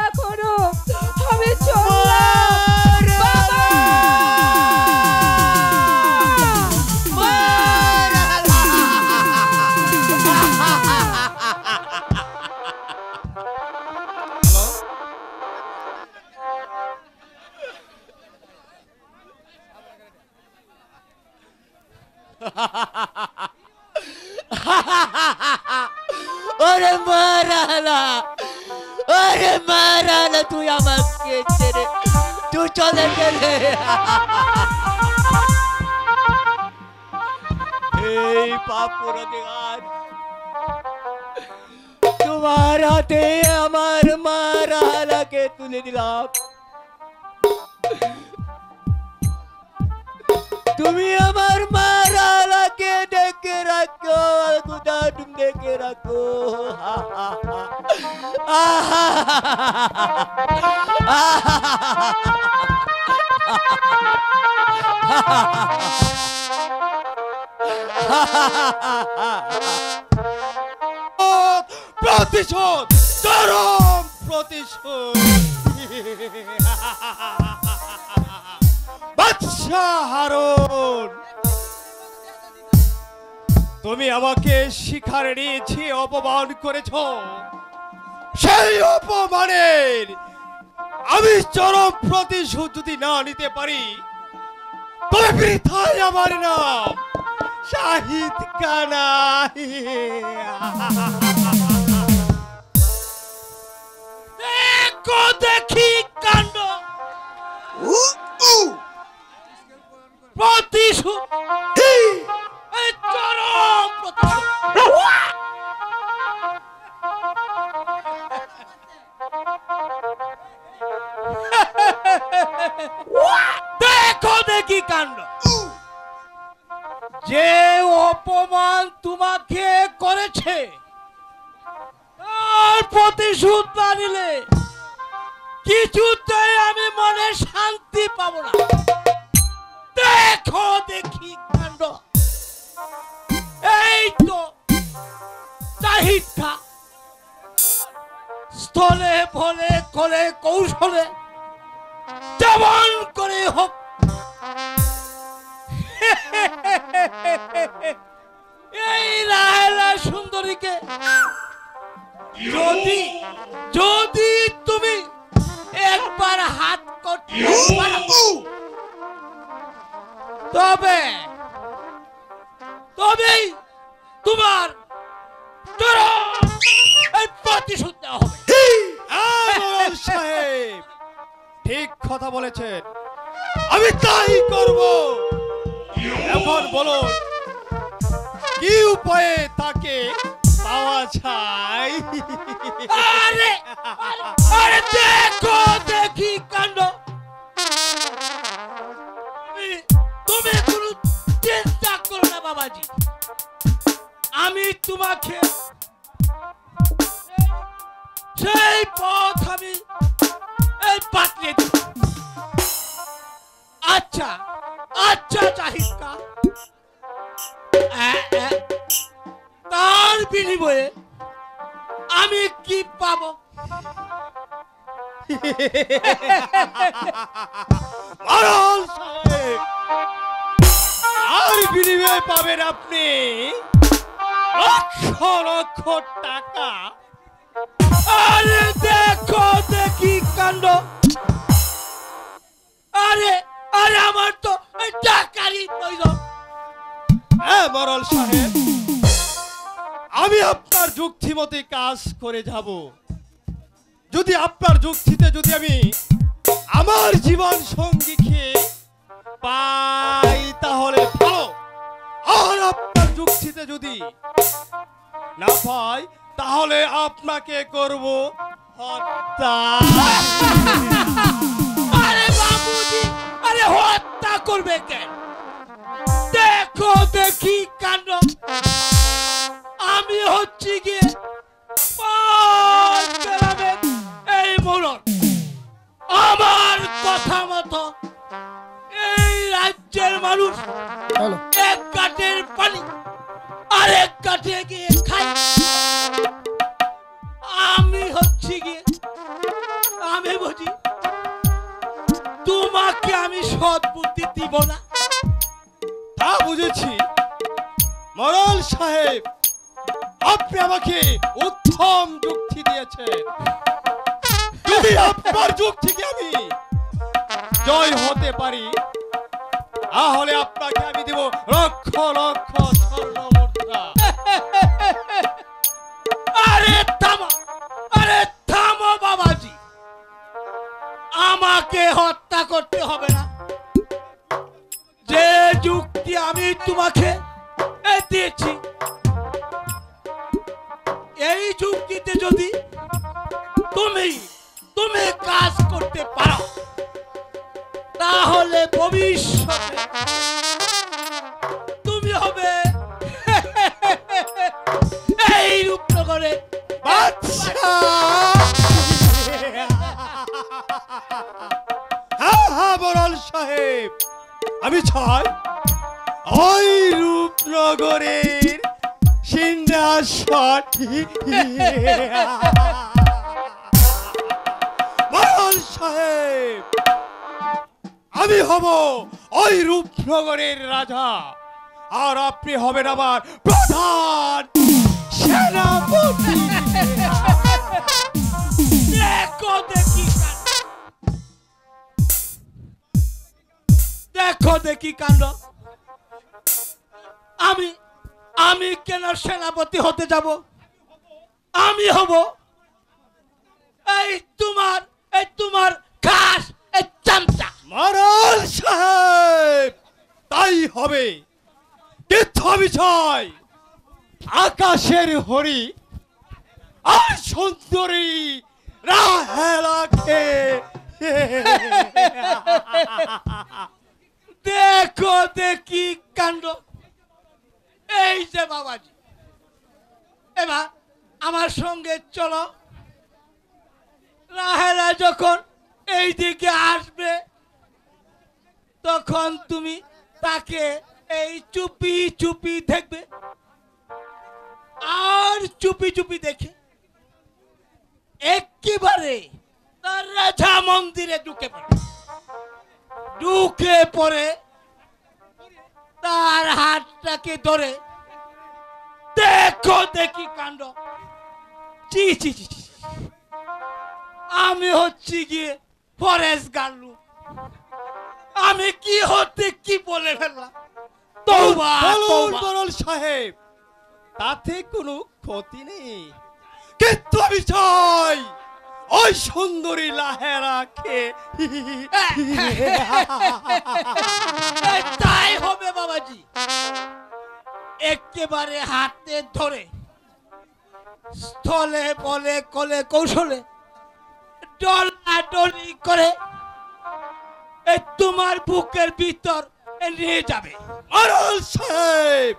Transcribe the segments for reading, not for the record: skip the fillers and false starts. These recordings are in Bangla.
এখনো আমি চললাম বাবা। ওরে মারালা, ওরে মারালা, তুই আমাকে ছেড়ে তুই চলে গেলে। এই পাপুরদিগার, তোমার হাতে আমার মারালাকে তুলে দিলাম। তুমি আমার মারালাকে ডেকে রাখো, খুদা তুমি ডেকে রাখো। প্রতিশোধ, চরম প্রতিশোধ। বাদশা হারুন, তুমি আমাকে শিকারে নিয়েছি, অপমান করেছ। সেই অপমানের আমি চরম প্রতিশোধ যদি না নিতে পারি, তবে বৃথায় আমার নাম শাহিদ কানাই। দেখো দেখি কাণ্ড, প্রতিশোধ, চরম প্রতিশোধ। দেখো দেখি কাণ্ড, যে অপমান তোমাকে করেছে তার প্রতিশোধ না নিলে কিছুতেই আমি মনে শান্তি পাবো না। দেখো দেখি কাণ্ড, এই তো চাহিদা স্থলে ফলে করে কৌশলে যেমন করে হোক এই রাহেলা সুন্দরীকে যদি যদি তুমি একবার হাত করতে পারো, তবেই তোমার প্রতিশোধ দেওয়া হবে। সাহেব ঠিক কথা বলেছেন, আমি তাই করব। এখন বলো কি উপায়ে তাকে পাওয়া যায়? আরে আরে দেখো দেখি কাণ্ড, তুমি কোনো চিন্তা করো না বাবাজি, আমি তোমাকে সেই পথ আমি বাতলে দিব। আচ্ছা আচ্ছা চাহিদা, তার বিনিময়ে আমি কি পাবো? আর বিনিময়ে পাবেন আপনি লক্ষ লক্ষ টাকা। আরে দেখো দেখি কাণ্ড, আরে আরে আমার তো টাকারই প্রয়োজন। হ্যাঁ মরল সাহেব, আমি আপনার যুক্তি মতে কাজ করে যাব। যদি আপনার যুক্তিতে যদি আমি আমার জীবন সঙ্গীকে পাই তাহলে ভালো, আর আপনার যুক্তিতে যদি না পাই তাহলে আপনাকে করব হত্যা। আরে বাবুজি, আরে হত্যা করবে কেন? দেখো দেখি কাণ্ড, আমি হচ্ছি গিয়ে এই মরণ, আমার কথা মতো এই রাজ্যের মানুষ এক কাঠের পানি আরেক কাঠে গিয়ে খাই। আমি হচ্ছি গিয়ে আমি বুঝি তোমাকে আমি সৎ বুদ্ধি দিব না? তা বুঝেছি মোড়ল সাহেব, আপনি আমাকে উত্তম যুক্তি দিয়েছেন। যদি আপনার যুক্তিকে আমি জয় হতে পারি, তাহলে আপনাকে আমি দেব লক্ষ লক্ষ স্বর্ণ মুদ্রা। আরে থামো বাবাজি, আমাকে হত্যা করতে হবে না। যে যুক্তি আমি তোমাকে দিয়েছি, এই যুক্তিতে যদি তুমি কাজ করতে পারো, তাহলে ভবিষ্যতে তুমি হবে এই রূপনগরে বাদশা। হ্যাঁ মোড়ল সাহেব, আমি চাই ওই রূপনগরের সিংহাসন মোড়ল সাহেব, আমি হব ওই রূপনগরের রাজা, আর আপনি হবেন আমার প্রধান সেনাপতি। দেখো দেখি কাণ্ড। আমি কেন সেনাপতি হতে যাব? আমি হব এই তোমার খাস চামচা। মোড়ল সাহেব, তাই হবে, কিন্তু আমি চাই আকাশের হরি আর সুন্দরী রাহেলাকে। দেখো দেখি কাণ্ড। এই যে বাবাজি, এবার আমার সঙ্গে চলো। রাহেলা যখন এই দিকে আসবে, তখন তুমি তাকে এই চুপি চুপি দেখবে, আর চুপি চুপি দেখে একেবারে তার রাজা মন্দিরে ঢুকে পড়ে তার হাতটাকে ধরে। দেখো দেখি কাণ্ড। চি চি চি, আমি হচ্ছি গিয়ে ফরেস্ট গার্ল। আমি কি হতে কি বলে ফেললাম। তওবা তওবা। মোড়ল সাহেব, তাতে কোনো ক্ষতি নেই, কিন্তু আমি চাই ওই সুন্দরী লাহেরাকে। তাই হবে বাবাজি। একেবারে হাতে ধরে স্থলে বলে কলে কৌশলে ডলাডলি করে তোমার বুকের ভিতর নিয়ে যাবে। মোড়ল সাহেব,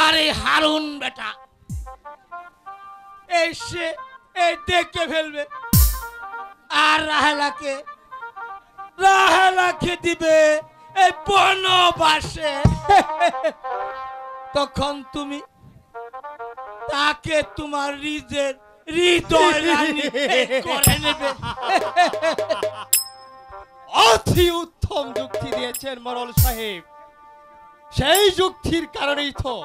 আরে হারুন বেটা এসে দেখে ফেলবে, আর রাহেলাকে দিবে এই বনবাসে। তখন তুমি তাকে তোমার হৃদয় রানী করে নেবে। অতি উত্তম যুক্তি দিয়েছেন মোড়ল সাহেব। সেই যুক্তির কারণেই তো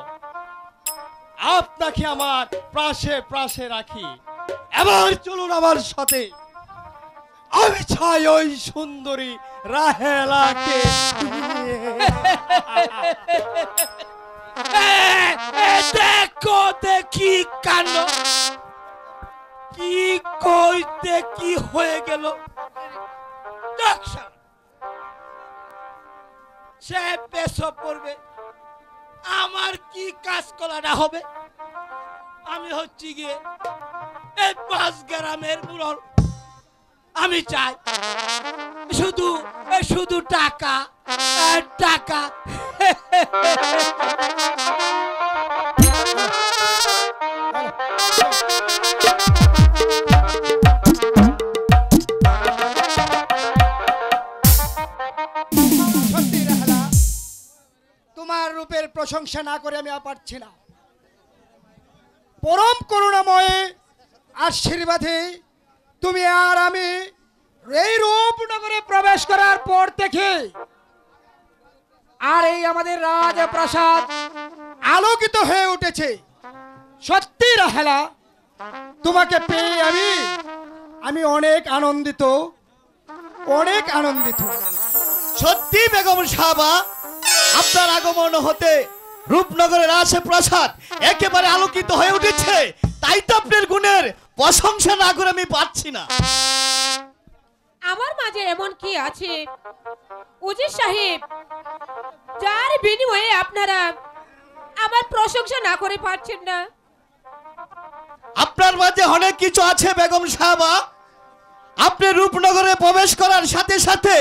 আপনাকে আমার প্রাসে প্রাসে রাখি। এবার চলুন আমার সাথে, আমি চাই ওই সুন্দরী রাহেলাকে। দেখো দেখি কাণ্ড। কি কইতে কি হয়ে গেল। সে পেছপ পড়বে, আমার কি কাজ করাটা হবে? আমি হচ্ছি গিয়ে এই 5 গ্রামের মুরল। আমি চাই শুধু টাকা টাকা। তোমার রূপের প্রশংসা না করে আমি আর পারছি না। পরম করুণাময় আশীর্বাদে তুমি আর আমি এই রূপনগরে প্রবেশ করার পর থেকে আর এই আমাদের রাজপ্রাসাদ আলোকিত হয়ে উঠেছে। সত্যি রাহেলা, তোমাকে পেয়ে আমি অনেক আনন্দিত, অনেক আনন্দিত। সত্যি বেগম সাহাবা, আপনার আগমন হতে রূপনগরের রাজপ্রাসাদ একেবারে আলোকিত হয়ে উঠেছে। তাই তো আপনার গুণের প্রশংসা না করে আমি পাচ্ছি না। আমার মাঝে এমন কি আছে উজির সাহেব, যার বিনিময়ে আপনারা আমার প্রশংসা না করে পারছেন না? আপনার মাঝে অনেক কিছু আছে বেগম সাহাবা। আপনি রূপনগরে প্রবেশ করার সাথে সাথে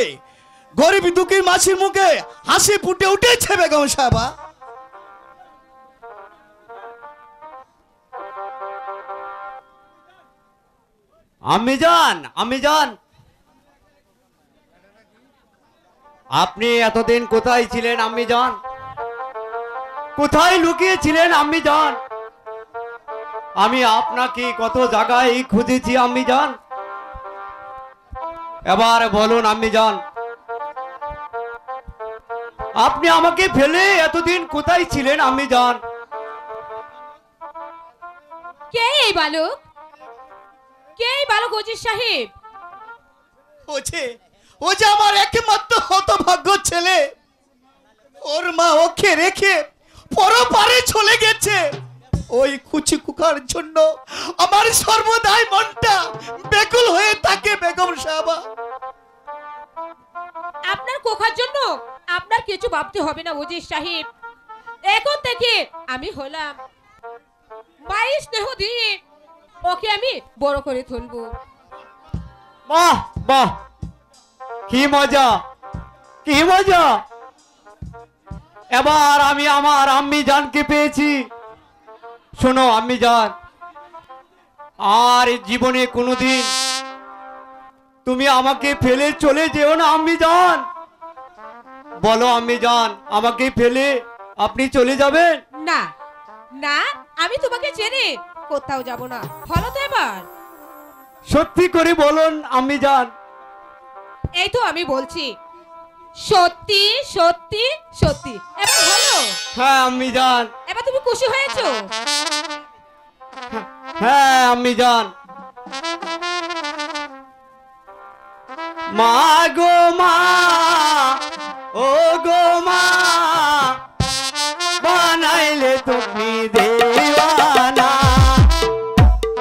গরিব দুঃখী মাছির মুখে হাসি ফুটে উঠেছে বেগম সাহাবা। আমি যান আপনি এতদিন কোথায় ছিলেন আম্মি জান? কোথায় লুকিয়ে ছিলেন আম্মি জান? আমি আপনাকে কত জায়গায় খুঁজেছি আম্মি জান। এবার বলুন আম্মি জান, আপনি আমাকে ফেলে এতদিন কোথায় ছিলেন আম্মি জান? কে এই বালক? কে এই বালক উজির সাহেব? ও যে আমার একমাত্র হতভাগ্য ছেলে। ওর মা ওকে রেখে পরপারে চলে গেছে। ওই কুচি কুকার জন্য আমার সর্বদাই মনটা বেকুল হয়ে থাকে বেগম সাহাবা। আপনার কোখার জন্য আপনার কিছু ভাবতে হবে না উজির সাহেব। এখন থেকে আমি হলাম মায়ের স্নেহ দিয়ে ওকে আমি বড় করে তুলবো। বাহ বাহ, কি মজা, কি মজা! এবার আমি আমার আম্মি জানকে পেয়েছি। শোনো আম্মি জান, আর জীবনে কোনোদিন তুমি আমাকে ফেলে চলে যেও না আম্মি জান। বলো আম্মি জান, আমাকে ফেলে আপনি চলে যাবেন? না না, আমি তোমাকে ছেড়ে কোথাও যাব না। ভালো তো এবার? সত্যি করে বলুন আম্মি জান। এই তো আমি বলছি সত্যি সত্যি সত্যি। এবার হলো? হ্যাঁ আম্মি জান, এবার তুমি খুশি হয়েছো? হ্যাঁ আম্মি জান। মা গো মা, ও গো মা, বানাইলে তুমি দেওয়ানা।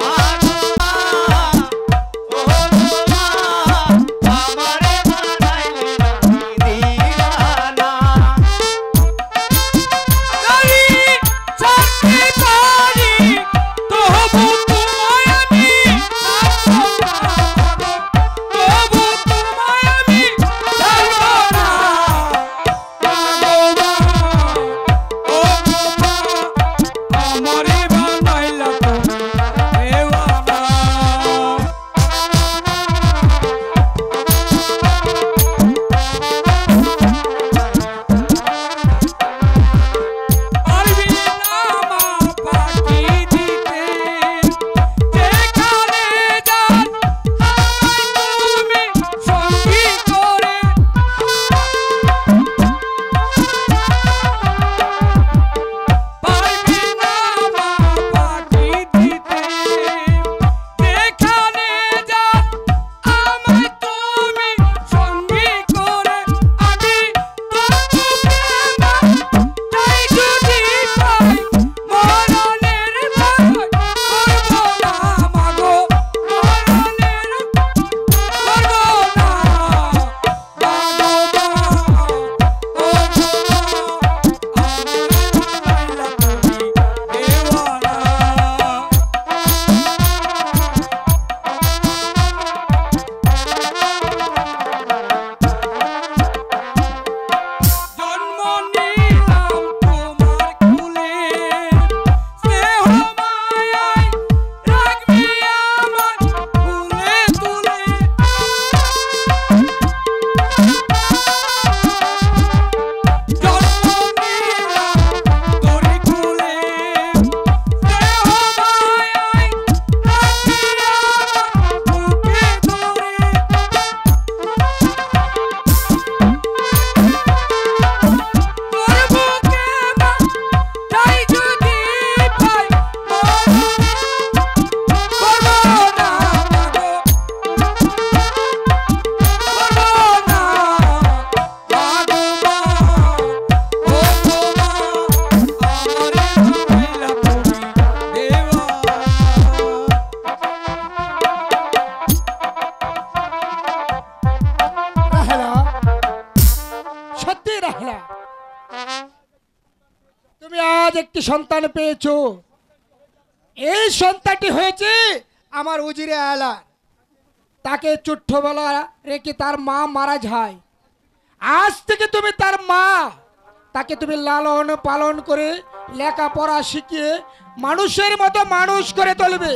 মা গো মা, ও গো মা, আমারে বানাইলে তুমি দিওয়ানা। তবু তোমায় আমি আজ একটি সন্তান পেয়েছো। এই সন্তানটি হয়েছে আমার উজিরে আলা। তাকে ছোট্টবেলা রেখে তার মা মারা যায়। আজ থেকে তুমি তার মা। তাকে তুমি লালন পালন করে লেখাপড়া শিখিয়ে মানুষের মতো মানুষ করে তুলবে।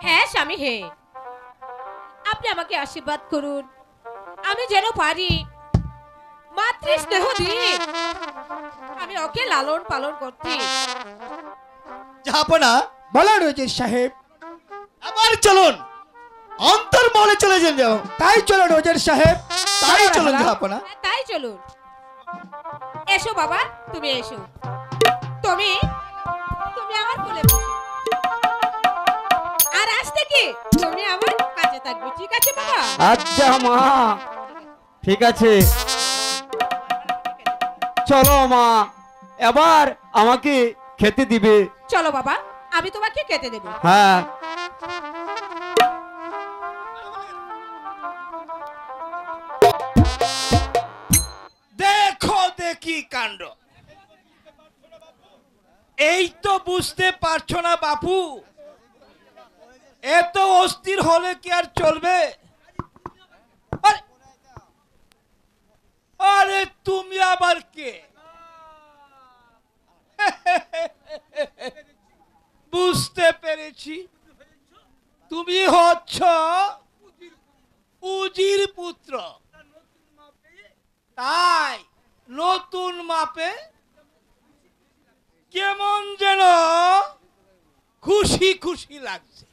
হ্যাঁ স্বামী, হে আপনি আমাকে আশীর্বাদ করুন, আমি যেন পারি মাতৃ স্নেহ দিয়ে আমি ওকে লালন পালন করতে। জাহাপনা, বলেন উজির সাহেব। আবার চলুন অন্তর্মহলে চলে যাও। তাই চলুন উজির সাহেব, তাই চলুন জাহাপনা। হ্যাঁ, তাই চলুন। এসো বাবা, তুমি এসো। তুমি তুমি আমার কোলে বসো। আর আজ থেকে তুমি আমার কাছে থাকবে, ঠিক আছে বাবা? আচ্ছা মা, ঠিক আছে। চলো মা, এবার আমাকে খেতে দিবে। চলো বাবা, আমি তোমাকে খেতে দেবো। হ্যাঁ। দেখো দেখি কাণ্ড। এই তো বুঝতে পারছো না বাপু, এত অস্থির হলে কি আর চলবে? আরে, আরে তুমি আবার কে? বুঝতে পেরেছি, তুমি হচ্ছ উজির পুত্র। তাই নতুন মাপে কেমন যেন খুশি খুশি লাগছে।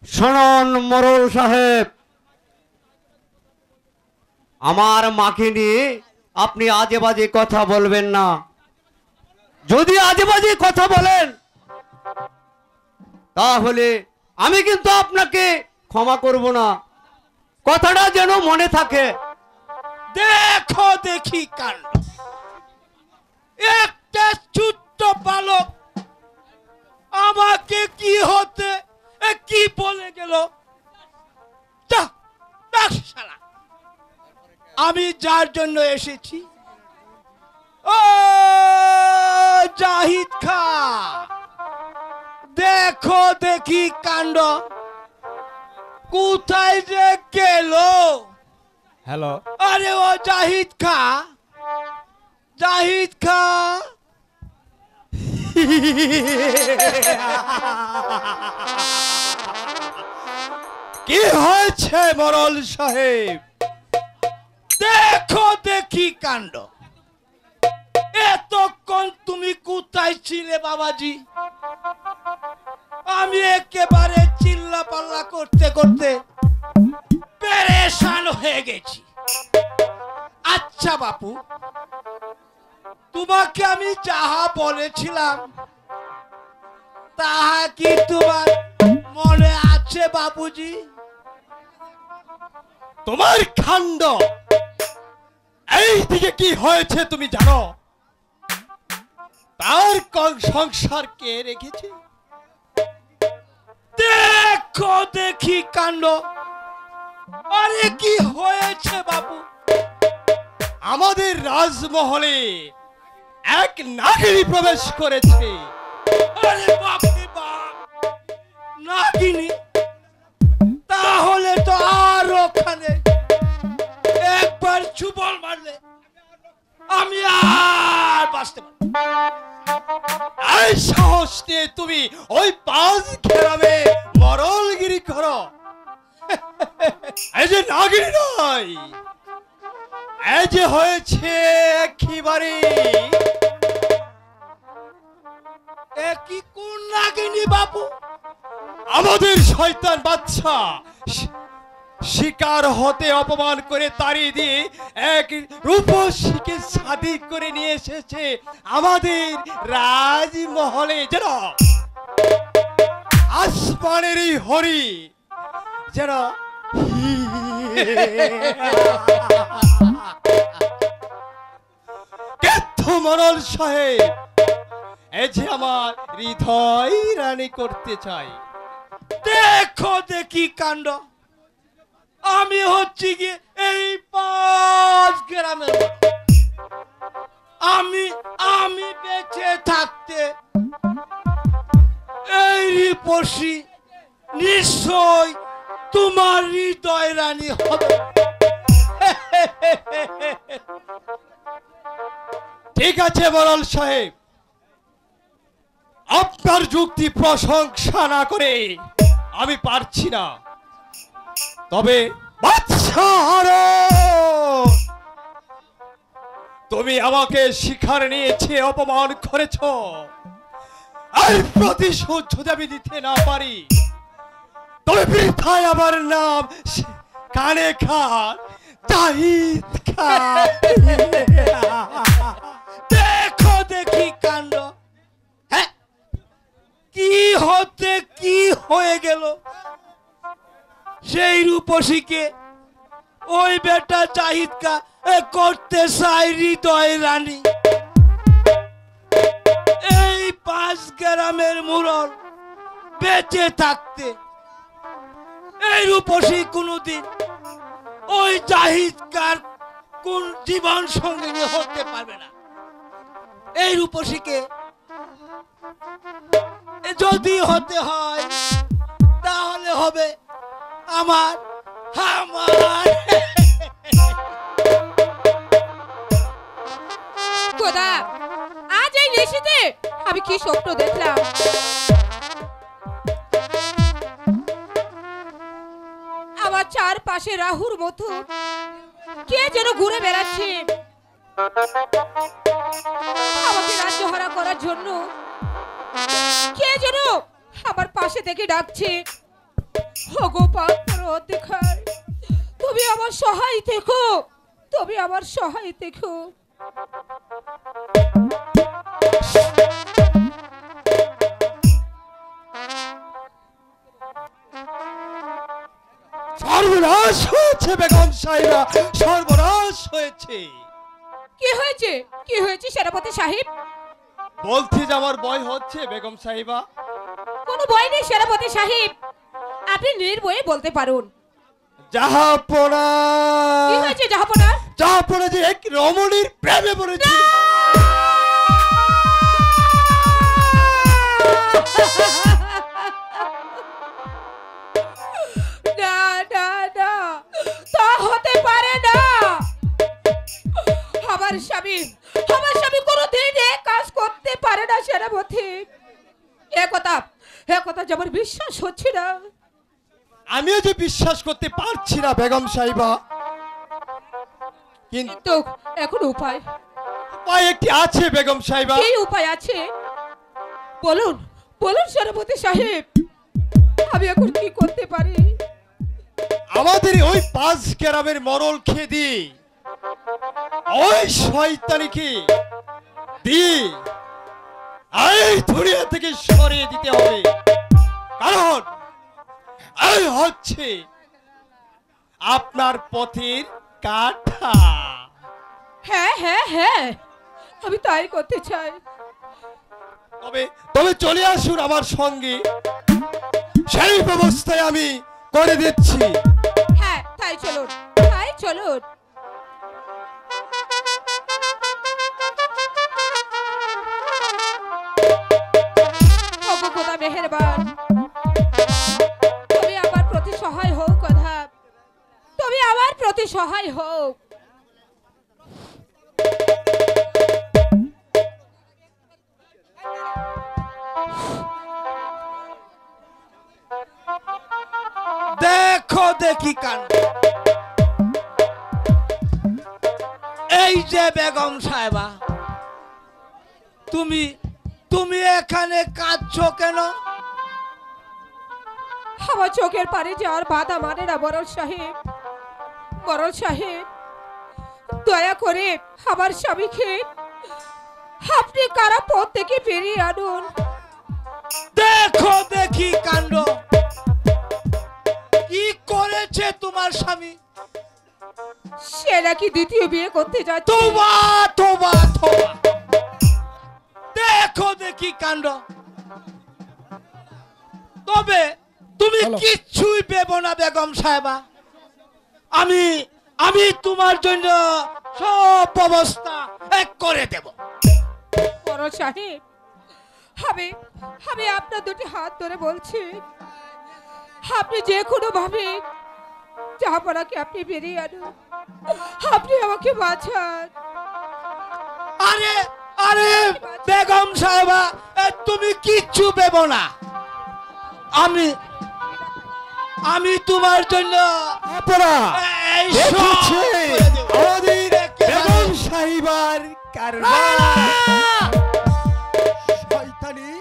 শুনুন মোরল সাহেব, আমার মাকে নিয়ে আপনি আজে বাজে কথা বলবেন না। যদি আজে বাজে কথা বলেন তাহলে আমি কিন্তু আপনাকে ক্ষমা করব না। কথাটা যেন মনে থাকে। দেখো দেখি কাণ্ড, একটা ছোট্ট বালক আমাকে কি হতে কি বলে গেল। যা, ডাক শালা। আমি যার জন্য এসেছি, ও জাহিদ খা, দেখো দেখি কাণ্ড, কোথায় যে গেল। হ্যালো, আরে ও জাহিদ খা, জাহিদ খা। কি হয়েছে মোরল সাহেব? দেখো দেখি কাণ্ড, এতক্ষণ তুমি কোথায় ছিলে বাবাজি? আমি একেবারে চিল্লা পাল্লা করতে করতে পেরেশান হয়ে গেছি। আচ্ছা বাপু, তোমাকে আমি যাহা বলেছিলাম তাহা কি তোমার মনে আছে বাবুজি? তোমার খান্ড, এই দিকে কি হয়েছে তুমি জানো? তার সংসার কে রেখেছে? দেখো দেখি কাণ্ড, আরে কি হয়েছে বাবু? আমাদের রাজমহলে এক নাগিনী প্রবেশ করেছে। আরে বাপ রে বাপ, নাগিনী? তাহলে তো আর ওখানে একবার চুবল মারলে আমি আর বাঁচতে পারবো না। এই সাহস নিয়ে তুমি ওই পাঁচ গ্রামে মরলগিরি করো? এই যে নাগিনী নয়, এই যে হয়েছে একেবারে কি কোন নাগিনী বাবু? আমাদের শয়তান বাচ্চা শিকার হতে অপমান করে তাড়িয়ে দিয়ে এক রূপসীকে শাদী করে নিয়ে এসেছে আমাদের রাজমহলে। যেন আসমানের এই হরি যেন কেথ মরল সাহেব, এই যে আমার হৃদয় রানী করতে চাই। দেখো দেখি কাণ্ড, আমি হচ্ছি কি এই পাঁচ গ্রামের বড়। আমি আমি বেঁচে থাকতে এই রূপসী নিশ্চয় তোমার হৃদয় রানী হবে। ঠিক আছে বড়াল সাহেব, আপনার যুক্তি প্রশংসা না করে আমি পারছি না। তবে বাদশা হারুন, তুমি আমাকে শিকার নিয়েছে, অপমান করেছ, আর প্রতিশোধ যদি আমি দিতে না পারি তবে বৃথায় আমার নাম কানে খান জাহিদ খান। দেখো দেখি কাণ্ড, হ্যাঁ কি হতে কি হয়ে গেল। সেই রূপসীকে ওই বেটা জাহিদ কা করতে চাই হৃদয় রানী। এই 5 গ্রামের মুরল বেঁচে থাকতে এই রূপসী কোনদিন ওই জাহিদ কার কোন জীবন সঙ্গিনী হতে পারবে না। এই রূপসীকে যদি হতে হয় তাহলে হবে আমার আমার খোদা, আজ এই নিশীথে আমি কি স্বপ্ন দেখলাম। আমার চারপাশে রাহুর মতো কে যেন ঘুরে বেড়াচ্ছে, আমাকে রাজ্যহারা করার জন্য কে যেন আমার পাশে থেকে ডাকছে। ওগো পাত্র অধিকার, তুমি আমার সহায় থেকো, তুমি আমার সহায় থেকো। সর্বনাশ হয়েছে বেগম সাহেবা, সর্বনাশ হয়েছে। কি হয়েছে, কি হয়েছে সেনাপতি সাহেব? বলছি যে আমার ভয় হচ্ছে বেগম সাহেবা। কোনো ভয় নেই সেনাপতি সাহেব, আপনি নির্ভয়ে বলতে পারুন। জাহাপনা, কি হয়েছে জাহাপনা? জাহাপনা যে এক রমণীর প্রেমে পড়েছি। না না না, তা হতে পারে না। আমার স্বামী কোনোদিন এ কাজ করতে পারে না সেনাপতি। এ কথা যে আমার বিশ্বাস হচ্ছে না। আমিও যে বিশ্বাস করতে পারছি না বেগম সাহেবা, কিন্তু তো এখন উপায় উপায় একটি আছে বেগম সাহেবা। কি উপায় আছে বলুন, বলুন সেনাপতি সাহেব, আমি এখন কি করতে পারি? আমাদের ওই 5 গ্রামের মরল খেদি ওই শয়তানিকে দিয়ে এই দুনিয়া থেকে সরিয়ে দিতে হবে। কারণ এই হচ্ছে আপনার পথের কাঁটা। হ্যাঁ হ্যাঁ হ্যাঁ, আমি তাই করতে চাই। তবে তবে চলে আসুন আমার সঙ্গে, সেই ব্যবস্থায় আমি করে দিচ্ছি। হ্যাঁ তাই চলুন, তাই চলুন। ওগো খোদা মেহেরবান, তুমি আমার প্রতি সহায় হও। কথা, তুমি আমার প্রতি সহায় হও। দেখো দেখি কাণ্ড, এই যে বেগম সাহেবা, তুমি তুমি এখানে কাঁদছো কেন? আমার চোখের পানি যে আর বাধা মানে না বড় সাহেব। বড় সাহেব, দয়া করে আমার স্বামীকে আপনি কারা পথ থেকে ফিরিয়ে আনুন। দেখো দেখি কাণ্ড, কি করেছে তোমার স্বামী? সে নাকি দ্বিতীয় বিয়ে করতে যাচ্ছে। তোবা তোবা তোবা, দেখো দেখি কাণ্ড। তবে তুমি কিচ্ছুই ভেবো না বেগম সাহেবা, আমি তোমার জন্য সব ব্যবস্থা করে দেব। বড় সাহেব, আমি আমি আপনার দুটি হাত ধরে বলছি, আপনি যে কোনো ভাবে জাহাপনাকে আপনি বেরিয়ে আনুন, আপনি আমাকে বাঁচান। আরে আরে বেগম সাহেবা, তুমি কিচ্ছু ভেবো না। আমি আমি তোমার জন্য এই সব করে দেব। আমাদের বেগম সাহিবার কারবার শয়তানি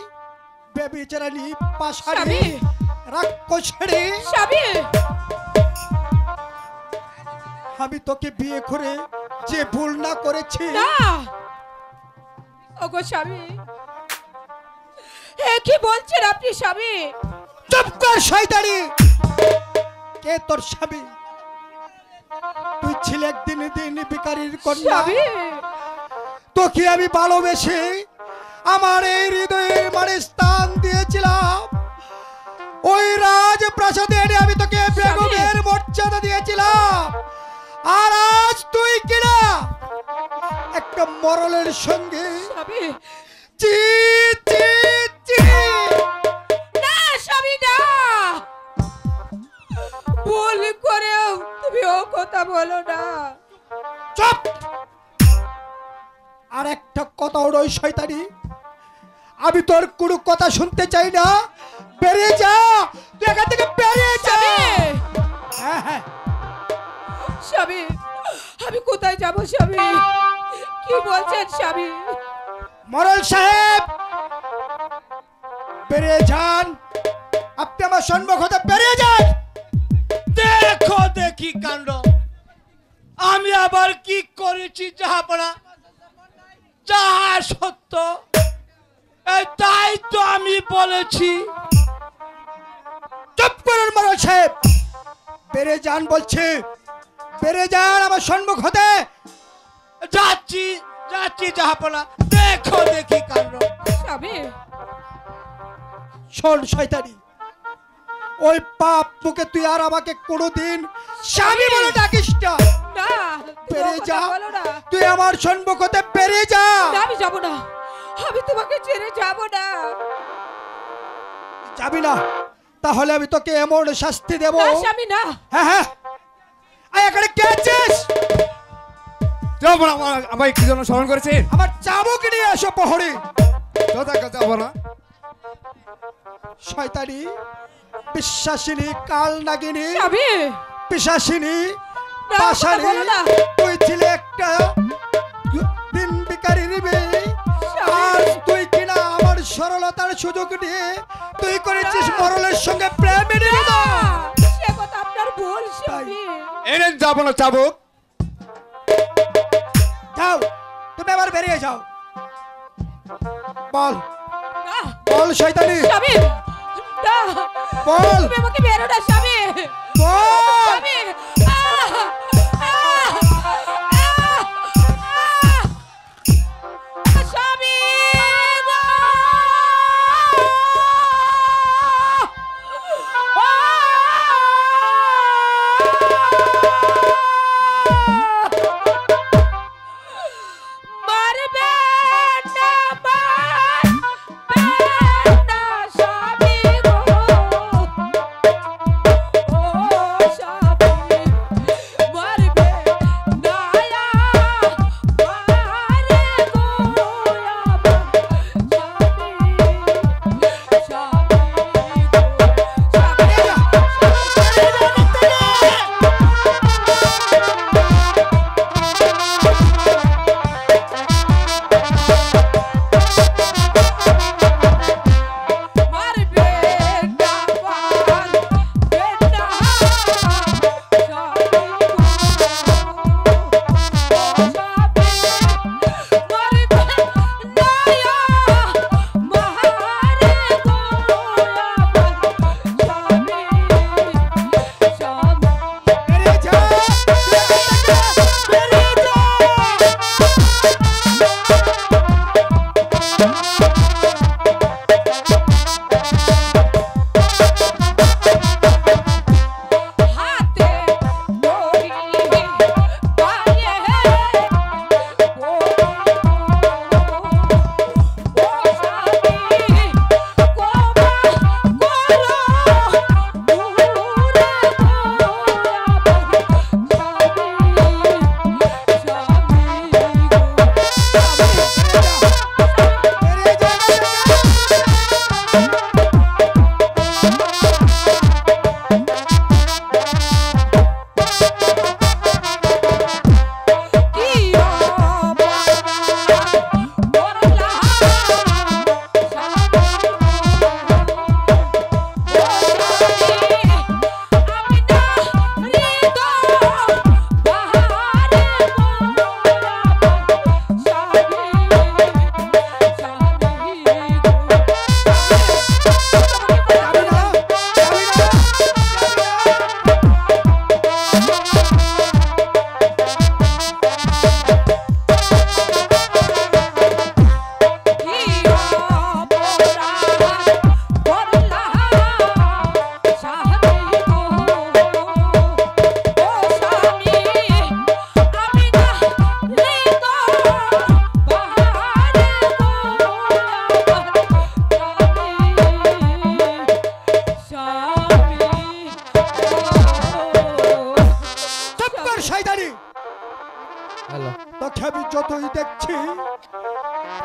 বেবিচারানি পাশানি স্বামী! রাক্ষসেরি স্বামী! আমি তোকে বিয়ে করে যে ভুল না করেছি না! ওগো স্বামী, এ কি বলছেন আপনি স্বামী? চুপ কর শয়তানি। কে তোর স্বামী? তুই ছিলে একদিন দিন ভিখারির কন্যা। স্বামী! তোকে আমি ভালোবেসে আমার এই হৃদয়ের মানে স্থান দিয়েছিলাম। ওই রাজপ্রাসাদে এনে আমি তোকে বেগমের মর্যাদা দিয়েছিলাম। আর আজ তুই কিনা একটা মরলের সঙ্গে স্বামী! চি চি চি। না স্বামী, না! ভুল করেও তুমি ও কথা বলো না। চুপ! আর একটা কথা ওর ওই শয়তানি, আমি তোর কোনো কথা শুনতে চাই না। বেরিয়ে যা, তুই এখান থেকে বেরিয়ে যা। স্বামী! হ্যাঁ হ্যাঁ, স্বামী, আমি কোথায় যাব স্বামী? কি বলছেন স্বামী? মরল সাহেব বেরিয়ে যান। আপনি আমার সম্মুখ হতে বেরিয়ে যান। দেখো দেখি কাণ্ড, আমি আবার কি করেছি জাহাপনা? যাহা সত্য তাই তো আমি বলেছি। চুপ করুন মরল সাহেব, বেরিয়ে যান বলছি। বেরিয়ে যান আমার সম্মুখ হতে। যাচ্ছি যাচ্ছি জাহাপনা, দেখো দেখি কাণ্ড। স্বামী! শোন শয়তানি, ওই পাপ মুখে তুই আর আমাকে কোনোদিন স্বামী বলে ডাকিস না। না, তুমি ও বেরিয়ে কথা যা, বলো না। তুই আমার সম্মুখ হতে বেরিয়ে যা। না, আমি যাব না। আমি তোমাকে ছেড়ে যাব না। যাবি না? তাহলে আমি তোকে এমন শাস্তি দেব। না স্বামী, না। হ্যাঁ হ্যাঁ, আয় এখানে কে আছিস? আমায় কি জন্য স্মরণ করেছেন? আমার চাবুক নিয়ে এসো প্রহরী। যাবো না। শয়তানি, বিশ্বাসিনী, কাল নাগিনী, স্বামী! পিশাচিনী, না, পাশানি, কথা বলো না। তুই ছিলে একটা দিন ভিখারির মেয়ে। আর তুই কিনা আমার সরলতার সুযোগ নিয়ে তুই করেছিস মরলের সঙ্গে প্রেমের না, বিবাহ। সে কথা আপনার ভুল স্বামী। এনে যাবো না, চাবুক। যাও, তুমি আবার বেরিয়ে যাও। বল না, বল শয়তানি, স্বামী! না, বল তুমি আমাকে বেরো না স্বামী। বল। স্বামী! আহ! আহ! আহ! আহ! স্বামী গো! মারবে না, মারবে না স্বামী গো! ও শয়তানি, হ্যালো তোকে আমি যতই দেখছি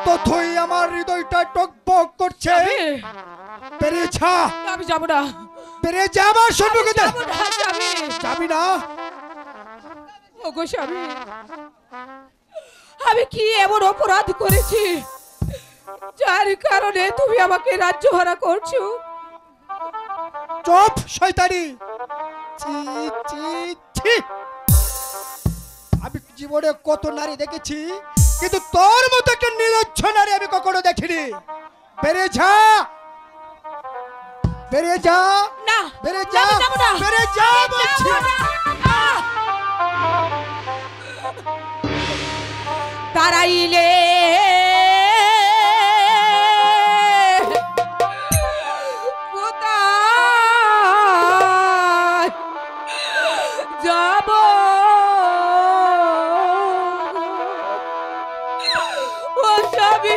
ততই আমার হৃদয়টা টকবক করছে। স্বামী, বেরিয়ে যা, আমি যাবো না, বেরিয়ে যা আমার সম্মুখে থেকে। যাবো না স্বামী। যাবি না? ওগো স্বামী, আমি কি এমন অপরাধ করেছি যার কারণে তুমি আমাকে রাজ্যহারা করছো? চুপ শয়তানি। ছি ছি ছি। আমি জীবনে কত নারী দেখেছি, কিন্তু তোর মতো একটা নির্লজ্জ নারী আমি কখনো দেখিনি। বেরিয়ে যা, বেরিয়ে যা, না, বেরিয়ে যা, আমি যাবো না, বেরিয়ে যা আমি বলছি। যাবো না। তারাইলে কোথায় যাব? ও স্বামী,